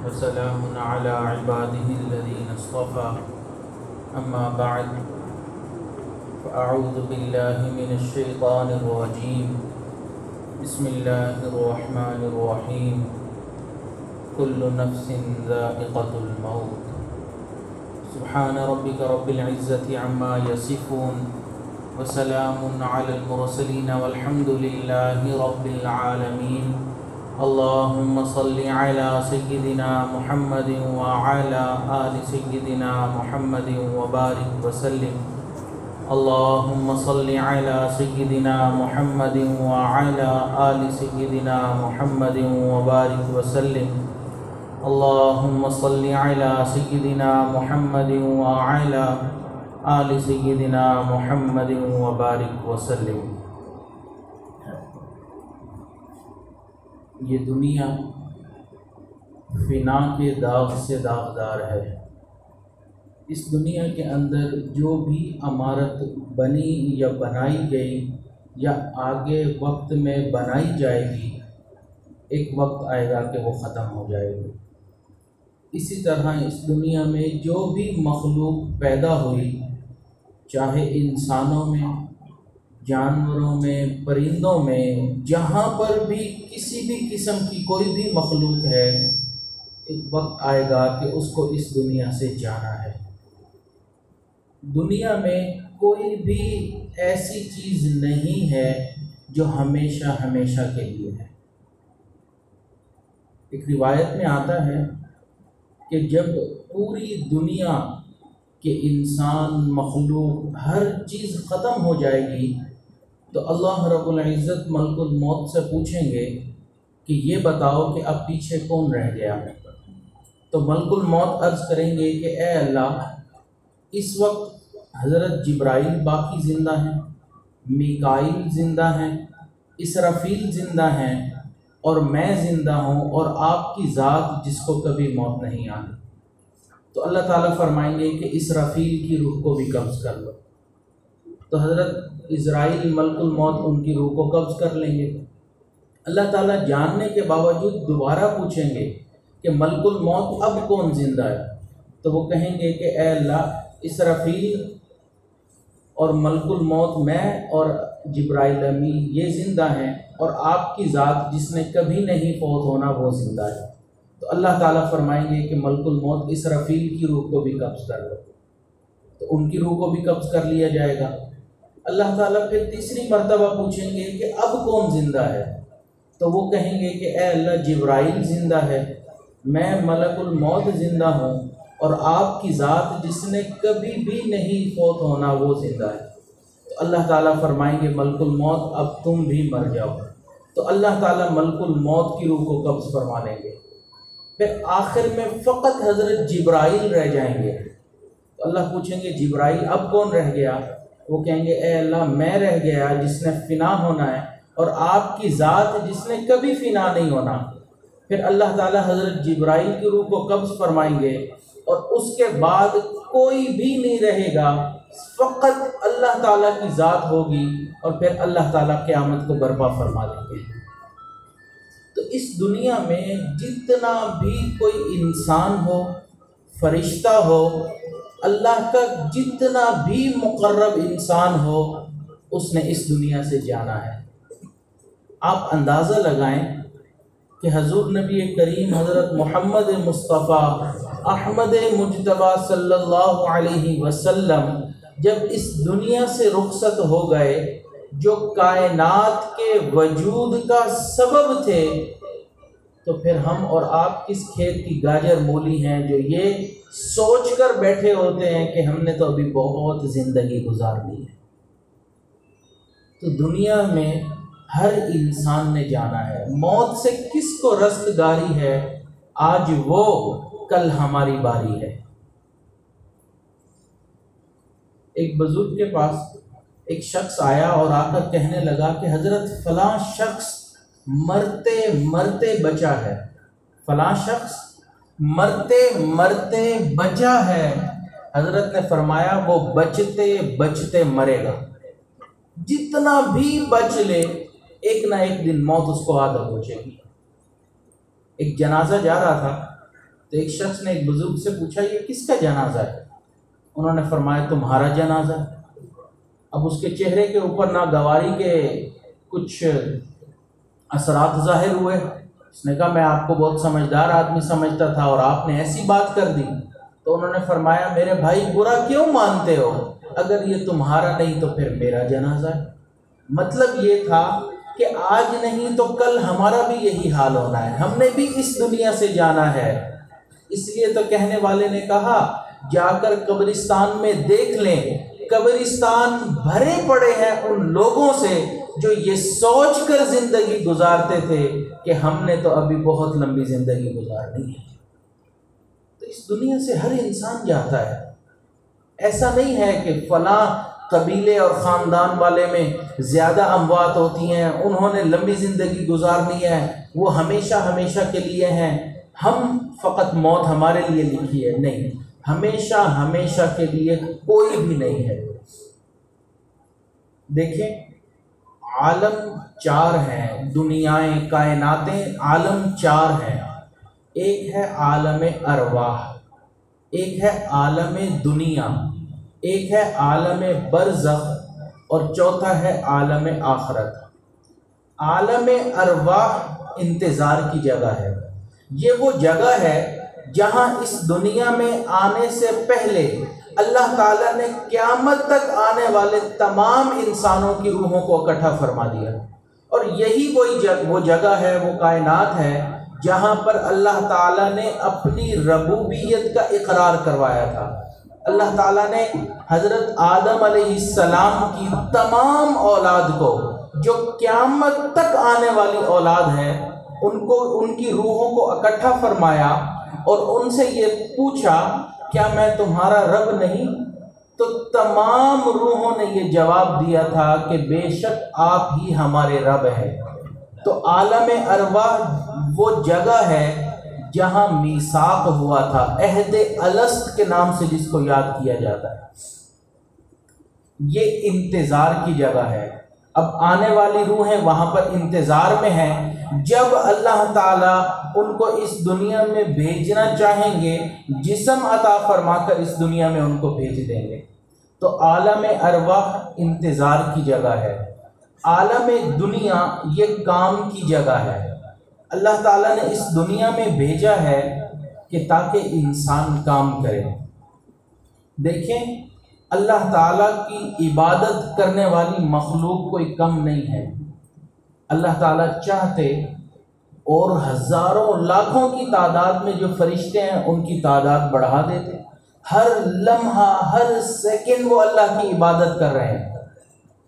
وسلام على عباده الذين اصطفى أما بعد فأعوذ بالله من الشيطان الرجيم بسم الله الرحمن الرحيم كل نفس ذائقة الموت سبحان ربك رب العزة عما يصفون وسلام على المرسلين والحمد لله رب العالمين اللهم صل على سيدنا محمد وعلى آل سيدنا محمد وبارك وسلم اللهم صل على سيدنا محمد وعلى آل سيدنا محمد وبارك وسلم اللهم صل على سيدنا محمد وعلى آل سيدنا محمد وبارك وسلم۔ یہ دنیا فنا کے داغ سے داغدار ہے۔ اس دنیا کے اندر جو بھی عمارت بنی یا بنائی گئی یا آگے وقت میں بنائی جائے گی، ایک وقت آئے گا کہ وہ ختم ہو جائے گی۔ اسی طرح اس دنیا میں جو بھی مخلوق پیدا ہوئی، چاہے انسانوں میں، جانوروں میں، پرندوں میں، جہاں پر بھی کسی بھی قسم کی کوئی بھی مخلوق ہے، ایک وقت آئے گا کہ اس کو اس دنیا سے جانا ہے۔ دنیا میں کوئی بھی ایسی چیز نہیں ہے جو ہمیشہ ہمیشہ کے لیے ہے۔ ایک روایت میں آتا ہے کہ جب پوری دنیا کے انسان، مخلوق، ہر چیز ختم ہو جائے گی تو اللہ رب العزت ملک الموت سے پوچھیں گے کہ یہ بتاؤ کہ اب پیچھے کون رہ گیا؟ تو ملک الموت عرض کریں گے کہ اے اللہ، اس وقت حضرت جبرائیل باقی زندہ ہیں، میکائیل زندہ ہیں، اسرافیل زندہ ہیں، اور میں زندہ ہوں، اور آپ کی ذات جس کو کبھی موت نہیں آئی۔ تو اللہ تعالیٰ فرمائیں گے کہ اسرافیل کی روح کو بھی قبض کر لو۔ تو حضرت عزرائیل ملک الموت ان کی روح کو قبض کر لیں گے۔ اللہ تعالیٰ جاننے کے باوجود دوبارہ پوچھیں گے کہ ملک الموت اب کون زندہ ہے؟ تو وہ کہیں گے کہ اے اللہ، اسرافیل اور ملک الموت میں اور جبرائیل امین یہ زندہ ہیں، اور آپ کی ذات جس نے کبھی نہیں فوت ہونا وہ زندہ ہے۔ تو اللہ تعالیٰ فرمائیں گے کہ ملک الموت اسرافیل کی روح کو بھی قبض کر لو۔ تو ان کی روح کو بھی قبض کر لیا جائے گا۔ اللہ تعالیٰ پھر تیسری مرتبہ پوچھیں گے کہ اب کون زندہ ہے؟ تو وہ کہیں گے کہ اے اللہ، جبرائیل زندہ ہے، میں ملک الموت زندہ ہوں، اور آپ کی ذات جس نے کبھی بھی نہیں فوت ہونا وہ زندہ ہے۔ تو اللہ تعالیٰ فرمائیں گے ملک الموت اب تم بھی مر جاؤ۔ تو اللہ تعالیٰ ملک الموت کی روح کو قبض فرما لیں گے۔ پھر آخر میں فقط حضرت جبرائیل رہ جائیں گے۔ تو اللہ پوچھیں گے جبرائیل اب کون رہ گیا؟ وہ کہیں گے اے اللہ، میں رہ گیا جس نے فنا ہونا ہے، اور آپ کی ذات جس نے کبھی فنا نہیں ہونا۔ پھر اللہ تعالیٰ حضرت جبرائیل کی روح کو قبض فرمائیں گے، اور اس کے بعد کوئی بھی نہیں رہے گا، فقط اللہ تعالیٰ کی ذات ہوگی، اور پھر اللہ تعالیٰ قیامت کو برپا فرما دیں گے۔ تو اس دنیا میں جتنا بھی کوئی انسان ہو، فرشتہ ہو، اللہ کا جتنا بھی مقرب انسان ہو، اس نے اس دنیا سے جانا ہے۔ آپ اندازہ لگائیں کہ حضور نبی کریم حضرت محمد مصطفیٰ احمد مجتبیٰ صلی اللہ علیہ وسلم جب اس دنیا سے رخصت ہو گئے، جو کائنات کے وجود کا سبب تھے، تو پھر ہم اور آپ کس کھیت کی گاجر مولی ہیں جو یہ سوچ کر بیٹھے ہوتے ہیں کہ ہم نے تو ابھی بہت زندگی گزار لی ہے۔ تو دنیا میں ہر انسان نے جانا ہے۔ موت سے کس کو رستگاری ہے؟ آج وہ، کل ہماری باری ہے۔ ایک بزرگ کے پاس ایک شخص آیا اور آ کر کہنے لگا کہ حضرت فلاں شخص مرتے مرتے بچا ہے، فلاں شخص مرتے مرتے بچا ہے۔ حضرت نے فرمایا وہ بچتے بچتے مرے گا، جتنا بھی بچ لے ایک نہ ایک دن موت اس کو آ کر پہنچے گی۔ ایک جنازہ جا رہا تھا تو ایک شخص نے ایک بزرگ سے پوچھا یہ کس کا جنازہ ہے؟ انہوں نے فرمایا تمہارا جنازہ ہے۔ اب اس کے چہرے کے اوپر ناگواری کے کچھ اثرات ظاہر ہوئے۔ اس نے کہا میں آپ کو بہت سمجھدار آدمی سمجھتا تھا اور آپ نے ایسی بات کر دی۔ تو انہوں نے فرمایا میرے بھائی برا کیوں مانتے ہو؟ اگر یہ تمہارا نہیں تو پھر میرا جنازہ ہے۔ مطلب یہ تھا کہ آج نہیں تو کل ہمارا بھی یہی حال ہونا ہے، ہم نے بھی اس دنیا سے جانا ہے۔ اس لیے تو کہنے والے نے کہا جا کر قبرستان میں دیکھ لیں، قبرستان بھرے پڑے ہیں ان لوگوں سے جو یہ سوچ کر زندگی گزارتے تھے کہ ہم نے تو ابھی بہت لمبی زندگی گزارنی ہے۔ تو اس دنیا سے ہر انسان جاتا ہے۔ ایسا نہیں ہے کہ فلاں قبیلے اور خاندان والے میں زیادہ اموات ہوتی ہیں، انہوں نے لمبی زندگی گزارنی ہے، وہ ہمیشہ ہمیشہ کے لیے ہیں، ہم فقط موت ہمارے لیے لکھی ہے۔ نہیں، ہمیشہ ہمیشہ کے لیے کوئی بھی نہیں ہے۔ دیکھیں عالم چار ہیں، دنیائیں کائناتیں عالم چار ہیں۔ ایک ہے عالم ارواح، ایک ہے عالم دنیا، ایک ہے عالم برزخ اور چوتھا ہے عالم آخرت۔ عالم ارواح انتظار کی جگہ ہے۔ یہ وہ جگہ ہے جہاں اس دنیا میں آنے سے پہلے اللہ تعالیٰ نے قیامت تک آنے والے تمام انسانوں کی روحوں کو اکٹھا فرما دیا، اور یہی وہ جگہ ہے، وہ کائنات ہے جہاں پر اللہ تعالیٰ نے اپنی ربوبیت کا اقرار کروایا تھا۔ اللہ تعالیٰ نے حضرت آدم علیہ السلام کی تمام اولاد کو، جو قیامت تک آنے والی اولاد ہے، ان کی روحوں کو اکٹھا فرمایا اور ان سے یہ پوچھا کیا میں تمہارا رب نہیں؟ تو تمام روحوں نے یہ جواب دیا تھا کہ بے شک آپ ہی ہمارے رب ہیں۔ تو عالم ارواح وہ جگہ ہے جہاں میثاق ہوا تھا، عہد الست کے نام سے جس کو یاد کیا جاتا ہے۔ یہ انتظار کی جگہ ہے۔ اب آنے والی روحیں وہاں پر انتظار میں ہیں، جب اللہ تعالیٰ ان کو اس دنیا میں بھیجنا چاہیں گے جسم عطا فرما کر اس دنیا میں ان کو بھیج دیں گے۔ تو عالم ارواح انتظار کی جگہ ہے، عالم دنیا یہ کام کی جگہ ہے۔ اللہ تعالیٰ نے اس دنیا میں بھیجا ہے کہ تاکہ انسان کام کرے۔ دیکھیں اللہ تعالیٰ کی عبادت کرنے والی مخلوق کوئی کم نہیں ہے۔ اللہ تعالیٰ چاہتے اور ہزاروں لاکھوں کی تعداد میں جو فرشتے ہیں ان کی تعداد بڑھا دیتے، ہر لمحہ ہر سیکنڈ وہ اللہ کی عبادت کر رہے ہیں۔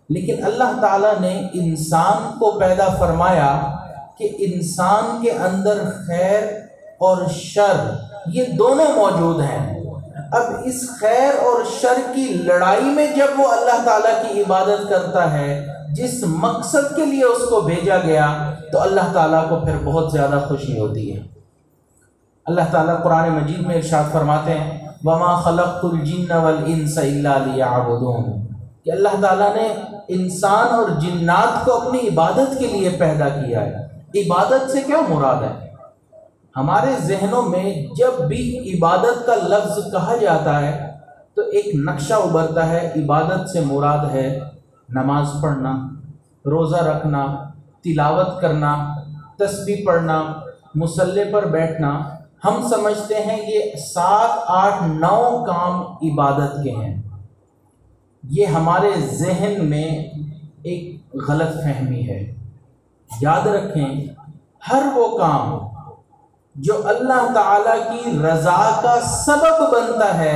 لیکن اللہ تعالیٰ نے انسان کو پیدا فرمایا کہ انسان کے اندر خیر اور شر یہ دونوں موجود ہیں۔ اب اس خیر اور شر کی لڑائی میں جب وہ اللہ تعالیٰ کی عبادت کرتا ہے جس مقصد کے لیے اس کو بھیجا گیا، تو اللہ تعالیٰ کو پھر بہت زیادہ خوشی ہوتی ہے۔ اللہ تعالیٰ قرآن مجید میں ارشاد فرماتے ہیں وَمَا خَلَقْتُ الْجِنَّ وَالْإِنسَ إِلَّا لِيَعْبُدُونِ، کہ اللہ تعالیٰ نے انسان اور جنات کو اپنی عبادت کے لیے پیدا کیا ہے۔ عبادت سے کیا مراد ہے؟ ہمارے ذہنوں میں جب بھی عبادت کا لفظ کہا جاتا ہے تو ایک نقشہ ابھرتا ہے۔ عبادت سے مراد ہے نماز پڑھنا، روزہ رکھنا، تلاوت کرنا، تسبیح پڑھنا، مصلی پر بیٹھنا۔ ہم سمجھتے ہیں یہ 7، 8، 9 کام عبادت کے ہیں۔ یہ ہمارے ذہن میں ایک غلط فہمی ہے۔ یاد رکھیں ہر وہ کام جو اللہ تعالیٰ کی رضا کا سبب بنتا ہے،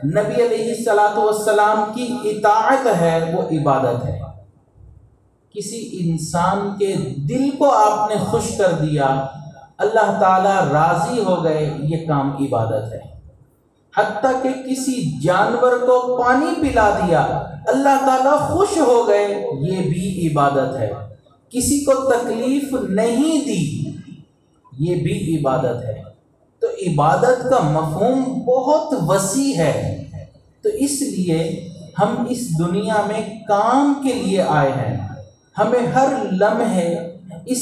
نبی علیہ الصلاۃ والسلام کی اطاعت ہے، وہ عبادت ہے۔ کسی انسان کے دل کو آپ نے خوش کر دیا، اللہ تعالیٰ راضی ہو گئے، یہ کام عبادت ہے۔ حتیٰ کہ کسی جانور کو پانی پلا دیا، اللہ تعالیٰ خوش ہو گئے، یہ بھی عبادت ہے۔ کسی کو تکلیف نہیں دی، یہ بھی عبادت ہے۔ تو عبادت کا مفہوم بہت وسیع ہے۔ تو اس لیے ہم اس دنیا میں کام کے لیے آئے ہیں۔ ہمیں ہر لمحے اس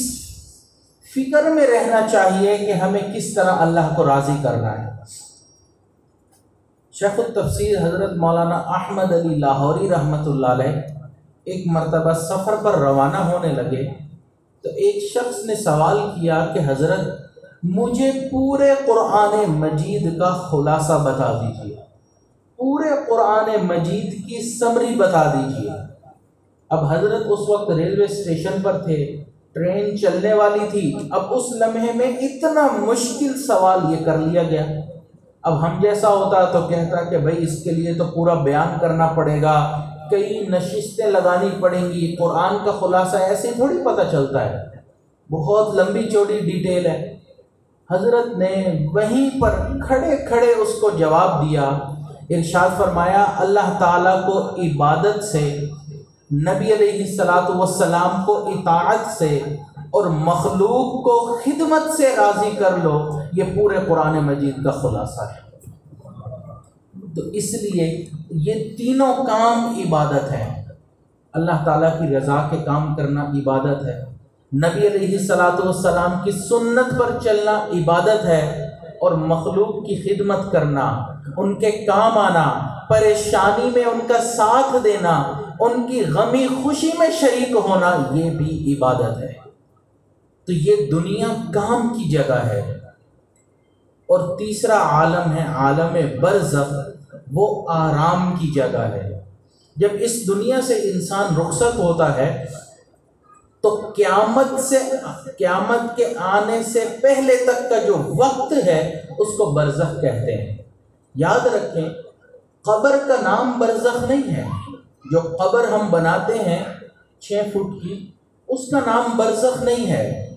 فکر میں رہنا چاہیے کہ ہمیں کس طرح اللہ کو راضی کرنا ہے۔ شیخ التفسیر حضرت مولانا احمد علی لاہوری رحمۃ اللہ علیہ ایک مرتبہ سفر پر روانہ ہونے لگے تو ایک شخص نے سوال کیا کہ حضرت مجھے پورے قرآن مجید کا خلاصہ بتا دیجیے، پورے قرآن مجید کی سمری بتا دیجیے۔ اب حضرت اس وقت ریلوے اسٹیشن پر تھے، ٹرین چلنے والی تھی۔ اب اس لمحے میں اتنا مشکل سوال یہ کر لیا گیا۔ اب ہم جیسا ہوتا تو کہتا کہ بھائی اس کے لیے تو پورا بیان کرنا پڑے گا، کئی نشستیں لگانی پڑیں گی، قرآن کا خلاصہ ایسے تھوڑی پتہ چلتا ہے، بہت لمبی چوڑی ڈیٹیل ہے۔ حضرت نے وہیں پر کھڑے کھڑے اس کو جواب دیا، ارشاد فرمایا اللہ تعالیٰ کو عبادت سے، نبی علیہ الصلاۃ والسلام کو اطاعت سے اور مخلوق کو خدمت سے راضی کر لو، یہ پورے قرآن مجید کا خلاصہ ہے۔ تو اس لیے یہ تینوں کام عبادت ہے۔ اللہ تعالیٰ کی رضا کے کام کرنا عبادت ہے، نبی علیہ الصلاۃ والسلام کی سنت پر چلنا عبادت ہے، اور مخلوق کی خدمت کرنا، ان کے کام آنا، پریشانی میں ان کا ساتھ دینا، ان کی غمی خوشی میں شریک ہونا، یہ بھی عبادت ہے۔ تو یہ دنیا کام کی جگہ ہے۔ اور تیسرا عالم ہے عالم برزخ، وہ آرام کی جگہ ہے۔ جب اس دنیا سے انسان رخصت ہوتا ہے تو قیامت کے آنے سے پہلے تک کا جو وقت ہے اس کو برزخ کہتے ہیں۔ یاد رکھیں قبر کا نام برزخ نہیں ہے، جو قبر ہم بناتے ہیں 6 فٹ کی، اس کا نام برزخ نہیں ہے۔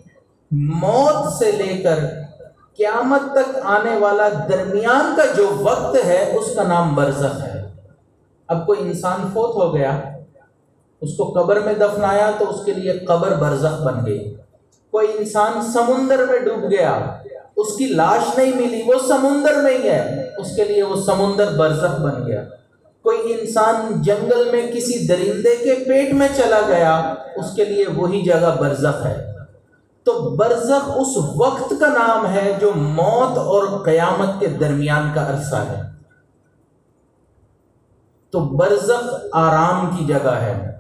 موت سے لے کر قیامت تک آنے والا درمیان کا جو وقت ہے اس کا نام برزخ ہے۔ اب کوئی انسان فوت ہو گیا، اس کو قبر میں دفنایا تو اس کے لیے قبر برزخ بن گئی۔ کوئی انسان سمندر میں ڈوب گیا، اس کی لاش نہیں ملی، وہ سمندر میں ہی ہے، اس کے لیے وہ سمندر برزخ بن گیا۔ کوئی انسان جنگل میں کسی درندے کے پیٹ میں چلا گیا، اس کے لیے وہی جگہ برزخ ہے۔ تو برزخ اس وقت کا نام ہے جو موت اور قیامت کے درمیان کا عرصہ ہے۔ تو برزخ آرام کی جگہ ہے۔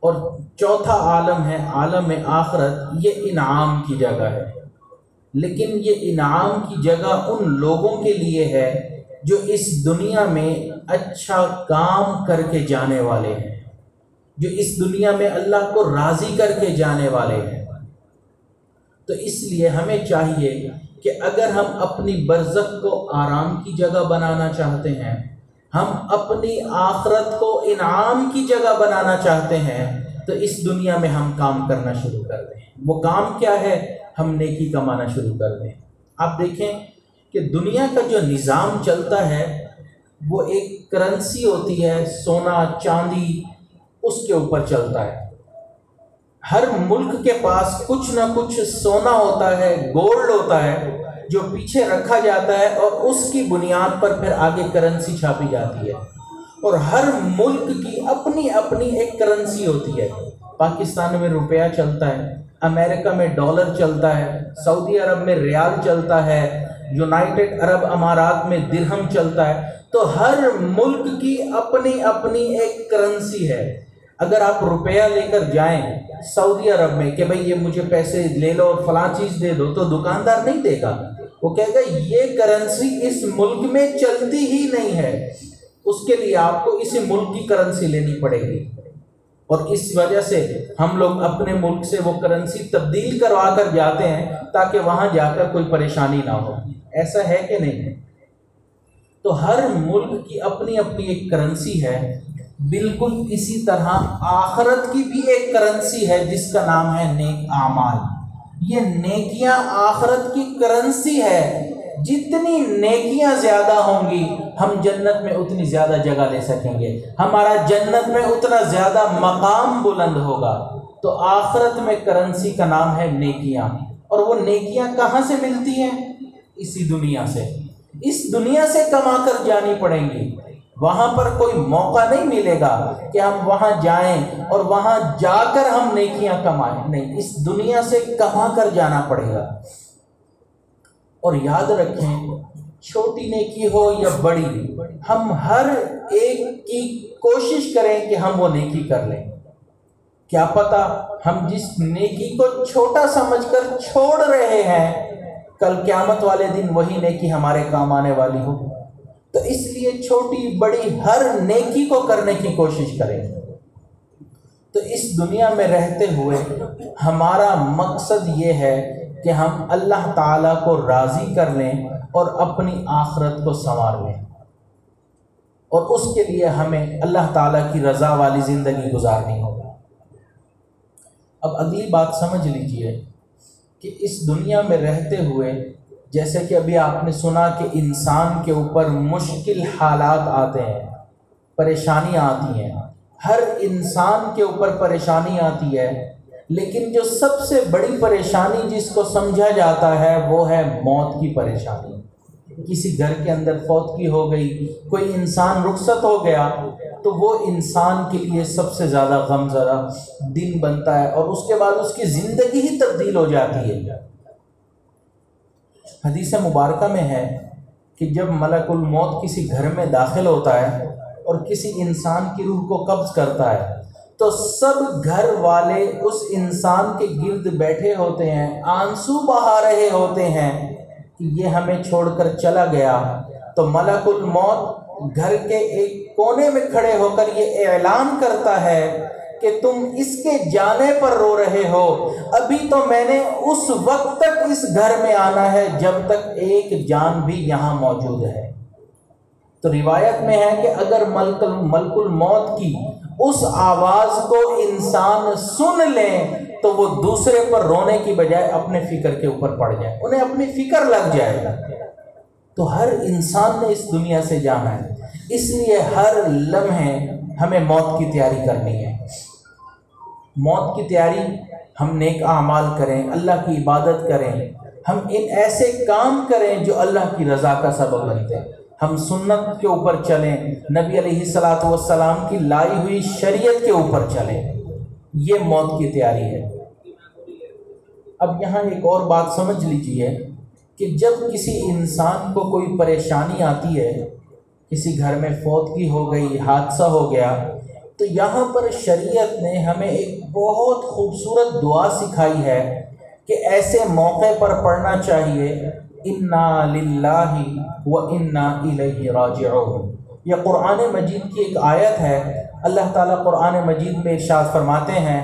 اور چوتھا عالم ہے عالم آخرت، یہ انعام کی جگہ ہے۔ لیکن یہ انعام کی جگہ ان لوگوں کے لیے ہے جو اس دنیا میں اچھا کام کر کے جانے والے ہیں، جو اس دنیا میں اللہ کو راضی کر کے جانے والے ہیں۔ تو اس لیے ہمیں چاہیے کہ اگر ہم اپنی برزخ کو آرام کی جگہ بنانا چاہتے ہیں، ہم اپنی آخرت کو انعام کی جگہ بنانا چاہتے ہیں، تو اس دنیا میں ہم کام کرنا شروع کر دیں۔ وہ کام کیا ہے؟ ہم نیکی کمانا شروع کر دیں۔ آپ دیکھیں کہ دنیا کا جو نظام چلتا ہے وہ ایک کرنسی ہوتی ہے، سونا چاندی، اس کے اوپر چلتا ہے۔ ہر ملک کے پاس کچھ نہ کچھ سونا ہوتا ہے، گولڈ ہوتا ہے، جو پیچھے رکھا جاتا ہے اور اس کی بنیاد پر پھر آگے کرنسی چھاپی جاتی ہے۔ اور ہر ملک کی اپنی اپنی ایک کرنسی ہوتی ہے۔ پاکستان میں روپیہ چلتا ہے، امریکہ میں ڈالر چلتا ہے، سعودی عرب میں ریال چلتا ہے، یونائٹڈ عرب امارات میں درہم چلتا ہے۔ تو ہر ملک کی اپنی اپنی ایک کرنسی ہے۔ اگر آپ روپیہ لے کر جائیں سعودی عرب میں کہ بھئی یہ مجھے پیسے لے لو اور فلاں چیز دے دو، تو دکاندار نہیں دے گا، وہ کہے گا یہ کرنسی اس ملک میں چلتی ہی نہیں ہے، اس کے لیے آپ کو اسی ملک کی کرنسی لینی پڑے گی۔ اور اس وجہ سے ہم لوگ اپنے ملک سے وہ کرنسی تبدیل کروا کر جاتے ہیں تاکہ وہاں جا کر کوئی پریشانی نہ ہو۔ ایسا ہے کہ نہیں؟ تو ہر ملک کی اپنی اپنی ایک کرنسی ہے۔ بالکل اسی طرح آخرت کی بھی ایک کرنسی ہے جس کا نام ہے نیک اعمال۔ یہ نیکیاں آخرت کی کرنسی ہے۔ جتنی نیکیاں زیادہ ہوں گی ہم جنت میں اتنی زیادہ جگہ لے سکیں گے، ہمارا جنت میں اتنا زیادہ مقام بلند ہوگا۔ تو آخرت میں کرنسی کا نام ہے نیکیاں۔ اور وہ نیکیاں کہاں سے ملتی ہیں؟ اسی دنیا سے، اس دنیا سے کما کر جانی پڑیں گی، وہاں پر کوئی موقع نہیں ملے گا کہ ہم وہاں جائیں اور وہاں جا کر ہم نیکیاں کمائیں، نہیں، اس دنیا سے کما کر جانا پڑے گا۔ اور یاد رکھیں، چھوٹی نیکی ہو یا بڑی، ہم ہر ایک کی کوشش کریں کہ ہم وہ نیکی کر لیں۔ کیا پتہ ہم جس نیکی کو چھوٹا سمجھ کر چھوڑ رہے ہیں، کل قیامت والے دن وہی نیکی ہمارے کام آنے والی ہو۔ تو اس لیے چھوٹی بڑی ہر نیکی کو کرنے کی کوشش کریں۔ تو اس دنیا میں رہتے ہوئے ہمارا مقصد یہ ہے کہ ہم اللہ تعالیٰ کو راضی کر لیں اور اپنی آخرت کو سنوار لیں، اور اس کے لیے ہمیں اللہ تعالیٰ کی رضا والی زندگی گزارنی ہوگی۔ اب اگلی بات سمجھ لیجئے کہ اس دنیا میں رہتے ہوئے، جیسے کہ ابھی آپ نے سنا کہ انسان کے اوپر مشکل حالات آتے ہیں، پریشانیاں آتی ہیں، ہر انسان کے اوپر پریشانی آتی ہے، لیکن جو سب سے بڑی پریشانی جس کو سمجھا جاتا ہے وہ ہے موت کی پریشانی۔ کسی گھر کے اندر فوتگی ہو گئی، کوئی انسان رخصت ہو گیا، تو وہ انسان کے لیے سب سے زیادہ غم زدہ دن بنتا ہے، اور اس کے بعد اس کی زندگی ہی تبدیل ہو جاتی ہے۔ حدیث مبارکہ میں ہے کہ جب ملک الموت کسی گھر میں داخل ہوتا ہے اور کسی انسان کی روح کو قبض کرتا ہے، تو سب گھر والے اس انسان کے گرد بیٹھے ہوتے ہیں، آنسو بہا رہے ہوتے ہیں کہ یہ ہمیں چھوڑ کر چلا گیا۔ تو ملک الموت گھر کے ایک کونے میں کھڑے ہو کر یہ اعلان کرتا ہے کہ تم اس کے جانے پر رو رہے ہو، ابھی تو میں نے اس وقت تک اس گھر میں آنا ہے جب تک ایک جان بھی یہاں موجود ہے۔ تو روایت میں ہے کہ اگر ملک الموت کی اس آواز کو انسان سن لیں تو وہ دوسرے پر رونے کی بجائے اپنے فکر کے اوپر پڑ جائے، انہیں اپنی فکر لگ جائے گا۔ تو ہر انسان نے اس دنیا سے جانا ہے، اس لیے ہر لمحے ہمیں موت کی تیاری کرنی ہے۔ موت کی تیاری ہم نیک اعمال کریں، اللہ کی عبادت کریں، ہم ان ایسے کام کریں جو اللہ کی رضا کا سبب بنتے ہیں، ہم سنت کے اوپر چلیں، نبی علیہ الصلوۃ والسلام کی لائی ہوئی شریعت کے اوپر چلیں، یہ موت کی تیاری ہے۔ اب یہاں ایک اور بات سمجھ لیجئے کہ جب کسی انسان کو کوئی پریشانی آتی ہے، کسی گھر میں فوتگی ہو گئی، حادثہ ہو گیا، تو یہاں پر شریعت نے ہمیں ایک بہت خوبصورت دعا سکھائی ہے کہ ایسے موقع پر پڑھنا چاہیے، انا للہ و انا الیہ راجعون۔ یہ قرآن مجید کی ایک آیت ہے۔ اللہ تعالیٰ قرآن مجید میں ارشاد فرماتے ہیں،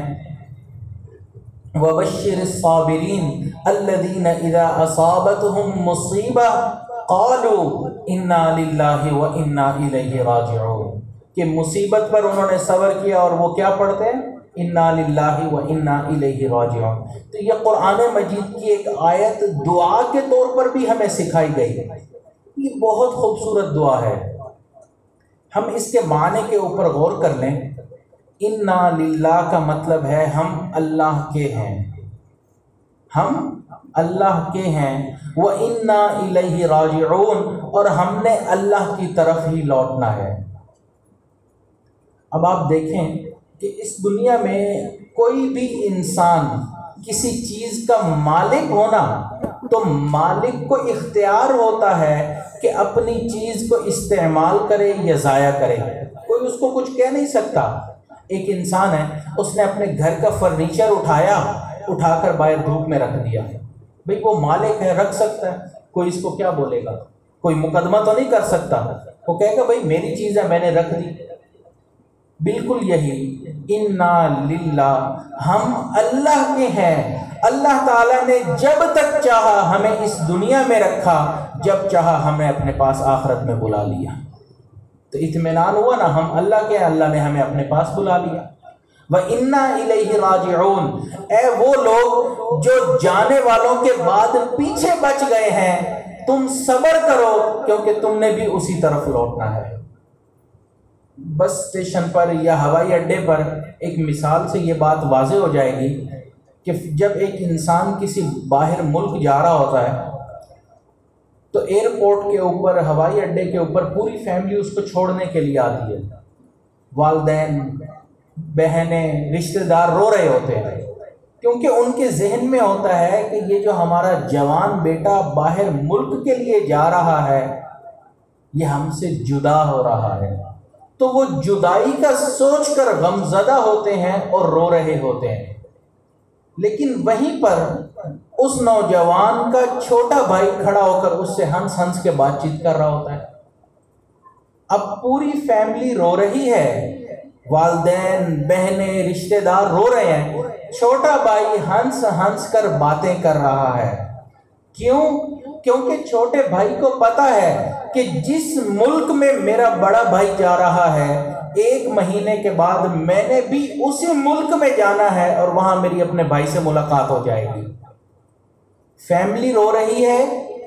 وَبَشِّرِ الصَّابِرِينَ الَّذِينَ إِذَا أَصَابَتْهُمْ مُصِيبَةٌ قَالُوا إِنَّا لِلَّهِ وَإِنَّا إِلَيْهِ رَاجِعُونَ، کہ مصیبت پر انہوں نے صبر کیا اور وہ کیا پڑھتے ہیں؟ اِنَّا لِلَّهِ وَإِنَّا إِلَيْهِ رَاجِعُونَ۔ تو یہ قرآن مجید کی ایک آیت دعا کے طور پر بھی ہمیں سکھائی گئی، یہ بہت خوبصورت دعا ہے۔ ہم اس کے معنی کے اوپر غور کر لیں۔ انا للہ کا مطلب ہے ہم اللہ کے ہیں، ہم اللہ کے ہیں، وَإِنَّا إِلَيْهِ رَاجِعُونَ، اور ہم نے اللہ کی طرف ہی لوٹنا ہے۔ اب آپ دیکھیں کہ اس دنیا میں کوئی بھی انسان کسی چیز کا مالک ہونا، تو مالک کو اختیار ہوتا ہے کہ اپنی چیز کو استعمال کرے یا ضائع کرے، کوئی اس کو کچھ کہہ نہیں سکتا۔ ایک انسان ہے، اس نے اپنے گھر کا فرنیچر اٹھا کر باہر دھوپ میں رکھ دیا، بھئی وہ مالک ہے، رکھ سکتا ہے، کوئی اس کو کیا بولے گا؟ کوئی مقدمہ تو نہیں کر سکتا، وہ کہے گا بھئی میری چیز ہے، میں نے رکھ دی۔ بالکل یہی انا للہ، ہم اللہ کے ہیں۔ اللہ تعالیٰ نے جب تک چاہا ہمیں اس دنیا میں رکھا، جب چاہا ہمیں اپنے پاس آخرت میں بلا لیا۔ تو اطمینان ہوا نا، ہم اللہ کے ہیں، اللہ نے ہمیں اپنے پاس بلا لیا۔ وَإِنَّا إِلَيْهِ رَاجِعُونَ، اے وہ لوگ جو جانے والوں کے بعد پیچھے بچ گئے ہیں، تم صبر کرو کیونکہ تم نے بھی اسی طرف لوٹنا ہے۔ بس اسٹیشن پر یا ہوائی اڈے پر ایک مثال سے یہ بات واضح ہو جائے گی کہ جب ایک انسان کسی باہر ملک جا رہا ہوتا ہے تو ایئرپورٹ کے اوپر، ہوائی اڈے کے اوپر پوری فیملی اس کو چھوڑنے کے لیے آتی ہے، والدین، بہنیں، رشتہ دار رو رہے ہوتے ہیں، کیونکہ ان کے ذہن میں ہوتا ہے کہ یہ جو ہمارا جوان بیٹا باہر ملک کے لیے جا رہا ہے یہ ہم سے جدا ہو رہا ہے، تو وہ جدائی کا سوچ کر غمزدہ ہوتے ہیں اور رو رہے ہوتے ہیں۔ لیکن وہیں پر اس نوجوان کا چھوٹا بھائی کھڑا ہو کر اس سے ہنس ہنس کے بات چیت کر رہا ہوتا ہے۔ اب پوری فیملی رو رہی ہے، والدین، بہنیں، رشتہ دار رو رہے ہیں، چھوٹا بھائی ہنس ہنس کر باتیں کر رہا ہے۔ کیوں؟ کیونکہ چھوٹے بھائی کو پتا ہے کہ جس ملک میں میرا بڑا بھائی جا رہا ہے 1 مہینے کے بعد میں نے بھی اسی ملک میں جانا ہے اور وہاں میری اپنے بھائی سے ملاقات ہو جائے گی۔ فیملی رو رہی ہے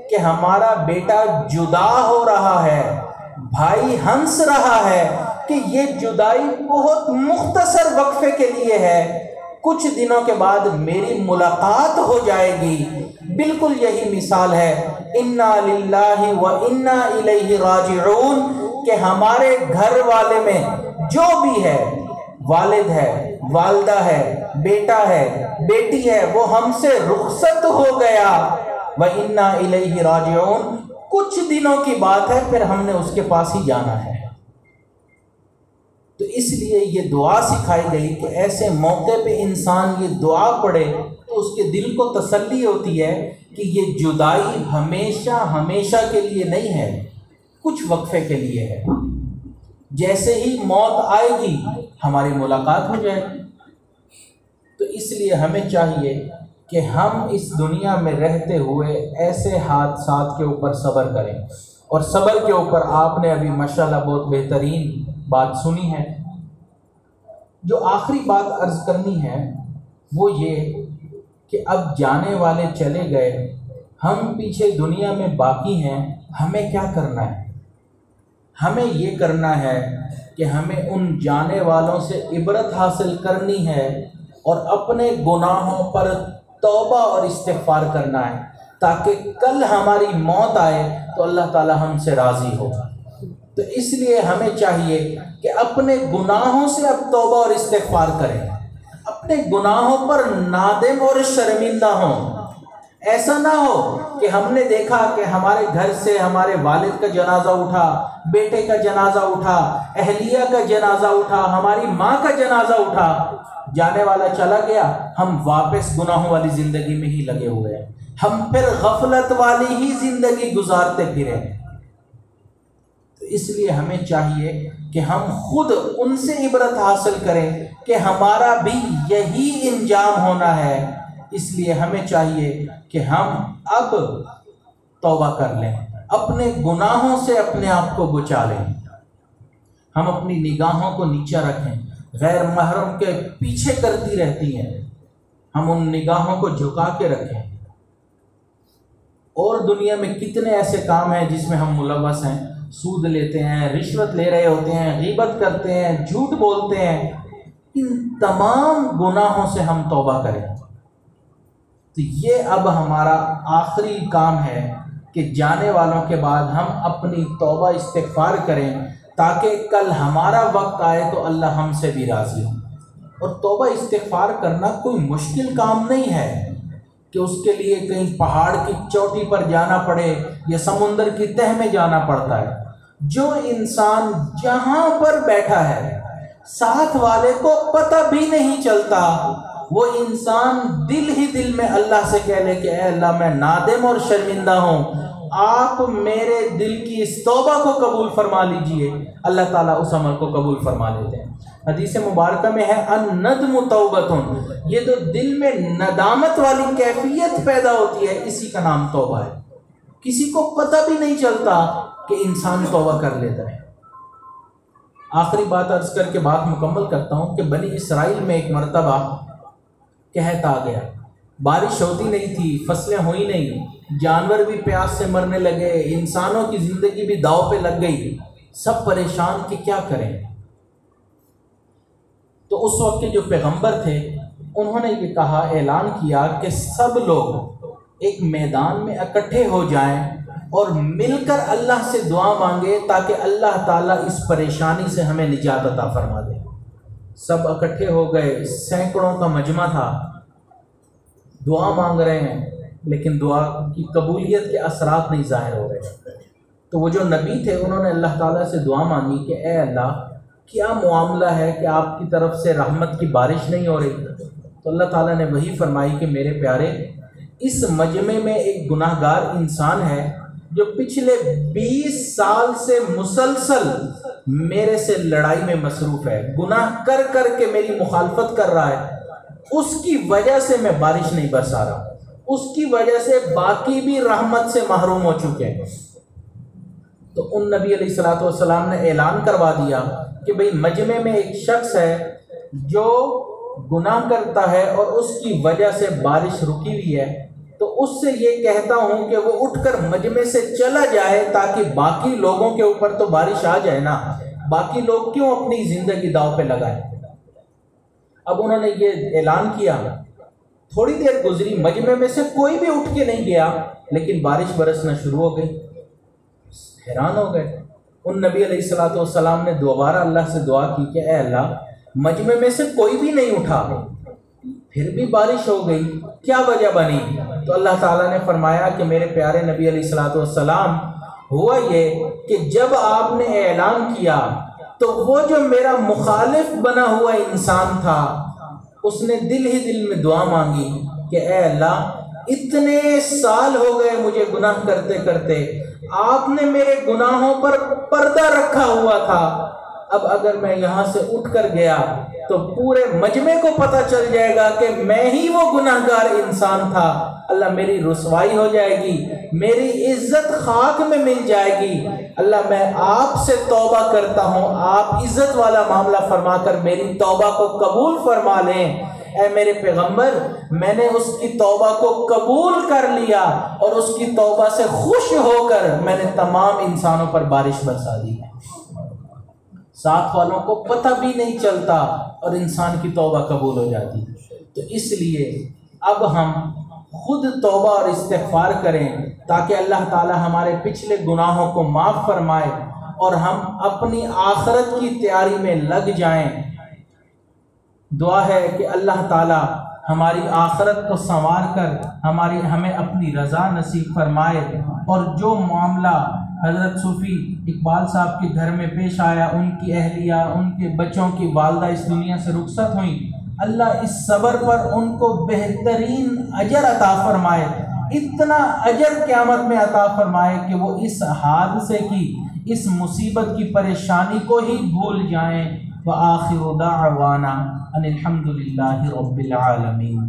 کہ ہمارا بیٹا جدا ہو رہا ہے، بھائی ہنس رہا ہے کہ یہ جدائی بہت مختصر وقفے کے لیے ہے، کچھ دنوں کے بعد میری ملاقات ہو جائے گی۔ بالکل یہی مثال ہے انا للہ و انا الیہ راجعون، کہ ہمارے گھر والے میں جو بھی ہے، والد ہے، والدہ ہے، بیٹا ہے، بیٹی ہے، وہ ہم سے رخصت ہو گیا، و انا الیہ راجعون، کچھ دنوں کی بات ہے پھر ہم نے اس کے پاس ہی جانا ہے۔ تو اس لیے یہ دعا سکھائی گئی کہ ایسے موقع پہ انسان یہ دعا پڑھے تو اس کے دل کو تسلی ہوتی ہے کہ یہ جدائی ہمیشہ ہمیشہ کے لیے نہیں ہے، کچھ وقفے کے لیے ہے، جیسے ہی موت آئے گی ہماری ملاقات ہو جائے گی۔ تو اس لیے ہمیں چاہیے کہ ہم اس دنیا میں رہتے ہوئے ایسے حادثات کے اوپر صبر کریں، اور صبر کے اوپر آپ نے ابھی ماشاءاللہ بہت بہترین بات سنی ہے۔ جو آخری بات عرض کرنی ہے وہ یہ کہ اب جانے والے چلے گئے، ہم پیچھے دنیا میں باقی ہیں، ہمیں کیا کرنا ہے؟ ہمیں یہ کرنا ہے کہ ہمیں ان جانے والوں سے عبرت حاصل کرنی ہے اور اپنے گناہوں پر توبہ اور استغفار کرنا ہے، تاکہ کل ہماری موت آئے تو اللہ تعالی ہم سے راضی ہو۔ تو اس لیے ہمیں چاہیے کہ اپنے گناہوں سے اب توبہ اور استغفار کریں، اپنے گناہوں پر نادم اور شرمندہ ہوں۔ ایسا نہ ہو کہ ہم نے دیکھا کہ ہمارے گھر سے ہمارے والد کا جنازہ اٹھا، بیٹے کا جنازہ اٹھا، اہلیہ کا جنازہ اٹھا، ہماری ماں کا جنازہ اٹھا، جانے والا چلا گیا، ہم واپس گناہوں والی زندگی میں ہی لگے ہوئے ہیں، ہم پھر غفلت والی ہی زندگی گزارتے پھریں۔ تو اس لیے ہمیں چاہیے کہ ہم خود ان سے عبرت حاصل کریں کہ ہمارا بھی یہی انجام ہونا ہے۔ اس لیے ہمیں چاہیے کہ ہم اب توبہ کر لیں، اپنے گناہوں سے اپنے آپ کو بچا لیں، ہم اپنی نگاہوں کو نیچا رکھیں، غیر محرم کے پیچھے کرتی رہتی ہیں، ہم ان نگاہوں کو جھکا کے رکھیں۔ اور دنیا میں کتنے ایسے کام ہیں جس میں ہم ملوث ہیں، سود لیتے ہیں، رشوت لے رہے ہوتے ہیں، غیبت کرتے ہیں، جھوٹ بولتے ہیں، ان تمام گناہوں سے ہم توبہ کریں۔ تو یہ اب ہمارا آخری کام ہے کہ جانے والوں کے بعد ہم اپنی توبہ استغفار کریں، تاکہ کل ہمارا وقت آئے تو اللہ ہم سے بھی راضی ہو۔ اور توبہ استغفار کرنا کوئی مشکل کام نہیں ہے کہ اس کے لیے کہیں پہاڑ کی چوٹی پر جانا پڑے یا سمندر کی تہہ میں جانا پڑتا ہے۔ جو انسان جہاں پر بیٹھا ہے ساتھ والے کو پتہ بھی نہیں چلتا، وہ انسان دل ہی دل میں اللہ سے کہہ لے کہ اے اللہ میں نادم اور شرمندہ ہوں، آپ میرے دل کی اس توبہ کو قبول فرما لیجئے، اللہ تعالیٰ اس عمل کو قبول فرما لیتے ہیں۔ حدیث مبارکہ میں ہے الندم توبۃ، یہ تو دل میں ندامت والی کیفیت پیدا ہوتی ہے، اسی کا نام توبہ ہے۔ کسی کو پتہ بھی نہیں چلتا کہ انسان توبہ کر لیتا ہے۔ آخری بات عرض کر کے بات مکمل کرتا ہوں کہ بنی اسرائیل میں ایک مرتبہ قحط آ گیا، بارش ہوتی نہیں تھی، فصلیں ہوئی نہیں، جانور بھی پیاس سے مرنے لگے، انسانوں کی زندگی بھی داؤ پہ لگ گئی، سب پریشان کہ کیا کریں۔ تو اس وقت کے جو پیغمبر تھے انہوں نے یہ کہا، اعلان کیا کہ سب لوگ ایک میدان میں اکٹھے ہو جائیں اور مل کر اللہ سے دعا مانگے تاکہ اللہ تعالیٰ اس پریشانی سے ہمیں نجات عطا فرما دے۔ سب اکٹھے ہو گئے، سینکڑوں کا مجمع تھا، دعا مانگ رہے ہیں، لیکن دعا کی قبولیت کے اثرات نہیں ظاہر ہو رہے۔ تو وہ جو نبی تھے انہوں نے اللہ تعالیٰ سے دعا مانگی کہ اے اللہ، کیا معاملہ ہے کہ آپ کی طرف سے رحمت کی بارش نہیں ہو رہی؟ تو اللہ تعالیٰ نے وہی فرمائی کہ میرے پیارے، اس مجمع میں ایک گناہ گار انسان ہے جو پچھلے 20 سال سے مسلسل میرے سے لڑائی میں مصروف ہے، گناہ کر کر کے میری مخالفت کر رہا ہے، اس کی وجہ سے میں بارش نہیں برسا رہا، اس کی وجہ سے باقی بھی رحمت سے محروم ہو چکے ہیں۔ تو ان نبی علیہ الصلوۃ والسلام نے اعلان کروا دیا کہ بھئی مجمع میں ایک شخص ہے جو گناہ کرتا ہے اور اس کی وجہ سے بارش رکی ہوئی ہے، تو اس سے یہ کہتا ہوں کہ وہ اٹھ کر مجمع سے چلا جائے تاکہ باقی لوگوں کے اوپر تو بارش آ جائے نا، باقی لوگ کیوں اپنی زندگی داؤ پہ لگائیں۔ اب انہوں نے یہ اعلان کیا، تھوڑی دیر گزری، مجمع میں سے کوئی بھی اٹھ کے نہیں گیا، لیکن بارش برسنا شروع ہو گئی۔ حیران ہو گئے۔ ان نبی علیہ الصلوۃ والسلام نے دوبارہ اللہ سے دعا کی کہ اے اللہ، مجمع میں سے کوئی بھی نہیں اٹھا، پھر بھی بارش ہو گئی، کیا وجہ بنی؟ تو اللہ تعالیٰ نے فرمایا کہ میرے پیارے نبی علیہ الصلوۃ والسلام، ہوا یہ کہ جب آپ نے اعلان کیا تو وہ جو میرا مخالف بنا ہوا انسان تھا اس نے دل ہی دل میں دعا مانگی کہ اے اللہ، اتنے سال ہو گئے مجھے گناہ کرتے کرتے، آپ نے میرے گناہوں پر پردہ رکھا ہوا تھا، اب اگر میں یہاں سے اٹھ کر گیا تو پورے مجمع کو پتہ چل جائے گا کہ میں ہی وہ گناہ گار انسان تھا، اللہ میری رسوائی ہو جائے گی، میری عزت خاک میں مل جائے گی۔ اللہ میں آپ سے توبہ کرتا ہوں، آپ عزت والا معاملہ فرما کر میری توبہ کو قبول فرما لیں۔ اے میرے پیغمبر، میں نے اس کی توبہ کو قبول کر لیا اور اس کی توبہ سے خوش ہو کر میں نے تمام انسانوں پر بارش برسا دی۔ ساتھ والوں کو پتہ بھی نہیں چلتا اور انسان کی توبہ قبول ہو جاتی۔ تو اس لیے اب ہم خود توبہ اور استغفار کریں تاکہ اللہ تعالی ہمارے پچھلے گناہوں کو معاف فرمائے اور ہم اپنی آخرت کی تیاری میں لگ جائیں۔ دعا ہے کہ اللہ تعالی ہماری آخرت کو سنوار کر ہمیں اپنی رضا نصیب فرمائے، اور جو معاملہ حضرت صوفی اقبال صاحب کے گھر میں پیش آیا، ان کی اہلیہ، ان کے بچوں کی والدہ اس دنیا سے رخصت ہوئیں، اللہ اس صبر پر ان کو بہترین اجر عطا فرمائے، اتنا اجر قیامت میں عطا فرمائے کہ وہ اس حادثے کی، اس مصیبت کی پریشانی کو ہی بھول جائیں۔ وآخر دعوانا ان الحمد للہ رب العالمین۔